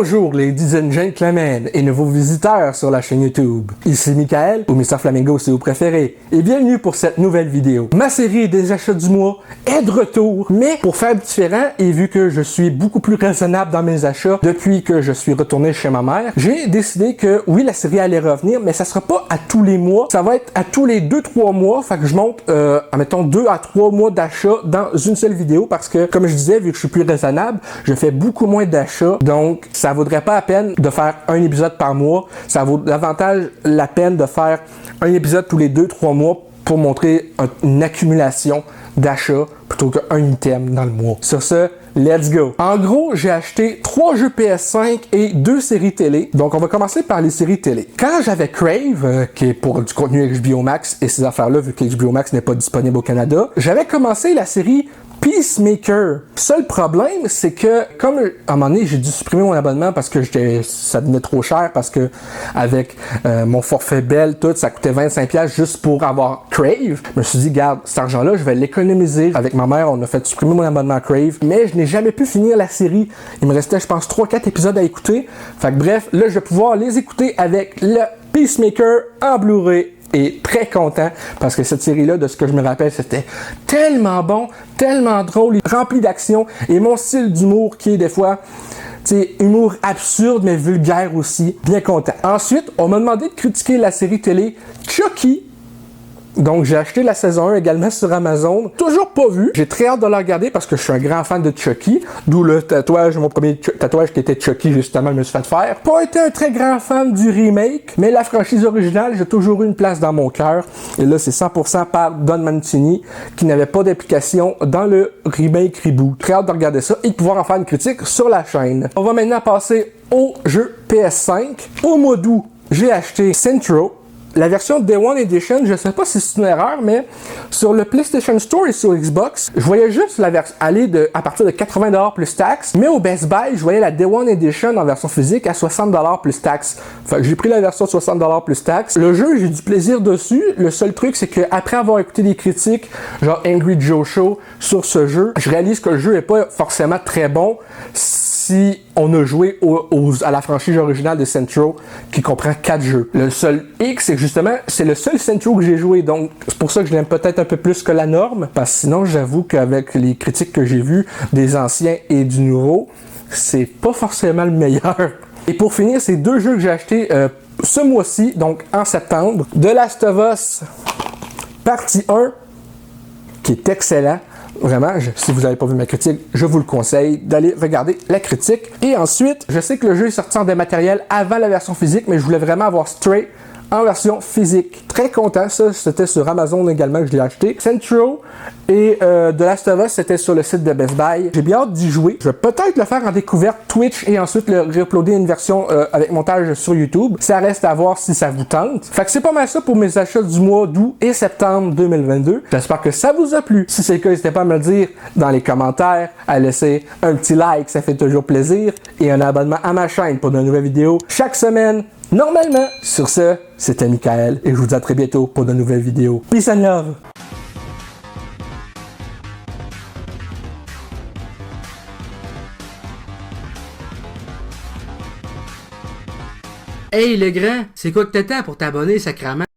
Bonjour ladies and gentlemen et nouveaux visiteurs sur la chaîne YouTube. Ici Michael, ou Mr Flamingo si vous préférez, et bienvenue pour cette nouvelle vidéo. Ma série des achats du mois est de retour, mais pour faire différent et vu que je suis beaucoup plus raisonnable dans mes achats depuis que je suis retourné chez ma mère, j'ai décidé que oui, la série allait revenir, mais ça sera pas à tous les mois, ça va être à tous les 2-3 mois, fait que je monte, admettons 2 à 3 mois d'achat dans une seule vidéo parce que, comme je disais, vu que je suis plus raisonnable, je fais beaucoup moins d'achats, donc ça vaudrait pas la peine de faire un épisode par mois, ça vaut davantage la peine de faire un épisode tous les 2-3 mois pour montrer une accumulation d'achats plutôt qu'un item dans le mois. Sur ce, let's go! En gros, j'ai acheté 3 jeux PS5 et 2 séries télé. Donc, on va commencer par les séries télé. Quand j'avais Crave, qui est pour du contenu HBO Max et ces affaires-là, vu que HBO Max n'est pas disponible au Canada, j'avais commencé la série Peacemaker. Seul problème, c'est que, comme à un moment donné, j'ai dû supprimer mon abonnement parce que ça devenait trop cher, parce que avec mon forfait Bell, tout, ça coûtait 25$ juste pour avoir Crave. Je me suis dit, garde, cet argent-là, je vais l'économiser. Avec ma mère, on a fait supprimer mon abonnement à Crave, mais je n'ai jamais pu finir la série. Il me restait, je pense, 3-4 épisodes à écouter. Fait que bref, là, je vais pouvoir les écouter avec le Peacemaker en Blu-ray. Et très content parce que cette série-là, de ce que je me rappelle, c'était tellement bon, tellement drôle, rempli d'action et mon style d'humour qui est des fois, tu sais, humour absurde mais vulgaire aussi, bien content. Ensuite, on m'a demandé de critiquer la série télé Chucky. Donc, j'ai acheté la saison 1 également sur Amazon. Toujours pas vu. J'ai très hâte de la regarder parce que je suis un grand fan de Chucky. D'où le tatouage, mon premier tatouage qui était Chucky, justement, je me suis fait faire. Pas été un très grand fan du remake, mais la franchise originale, j'ai toujours eu une place dans mon cœur. Et là, c'est 100% par Don Mancini, qui n'avait pas d'implication dans le remake reboot. Très hâte de regarder ça et de pouvoir en faire une critique sur la chaîne. On va maintenant passer au jeu PS5. Au mois d'août, j'ai acheté Centro. La version Day One Edition, je sais pas si c'est une erreur, mais sur le PlayStation Store et sur Xbox, je voyais juste la version aller à partir de 80$ plus taxes, mais au Best Buy, je voyais la Day One Edition en version physique à 60$ plus taxes. Fait que j'ai pris la version 60$ plus taxes. Le jeu, j'ai du plaisir dessus. Le seul truc, c'est que après avoir écouté des critiques, genre Angry Joe Show sur ce jeu, je réalise que le jeu est pas forcément très bon si on a joué à la franchise originale de Centro qui comprend 4 jeux. Le seul X, c'est que justement, c'est le seul Centro que j'ai joué, donc c'est pour ça que je l'aime peut-être un peu plus que la norme, parce que sinon, j'avoue qu'avec les critiques que j'ai vues des anciens et du nouveau, c'est pas forcément le meilleur. Et pour finir, c'est 2 jeux que j'ai achetés ce mois-ci, donc en septembre. The Last of Us, partie 1, qui est excellent. Vraiment, si vous n'avez pas vu ma critique, je vous le conseille d'aller regarder la critique. Et ensuite, je sais que le jeu est sorti en dématériel avant la version physique, mais je voulais vraiment avoir Stray en version physique. Très content, ça, c'était sur Amazon également que je l'ai acheté. Centro et The Last of Us, c'était sur le site de Best Buy. J'ai bien hâte d'y jouer. Je vais peut-être le faire en découverte Twitch et ensuite le réuploader une version avec montage sur YouTube. Ça reste à voir si ça vous tente. Fait que c'est pas mal ça pour mes achats du mois d'août et septembre 2022. J'espère que ça vous a plu. Si c'est le cas, n'hésitez pas à me le dire dans les commentaires, à laisser un petit like, ça fait toujours plaisir, et un abonnement à ma chaîne pour de nouvelles vidéos chaque semaine. Normalement. Sur ce, c'était Michael et je vous dis à très bientôt pour de nouvelles vidéos. Peace and love! Hey le grand, c'est quoi que t'attends pour t'abonner, sacrément?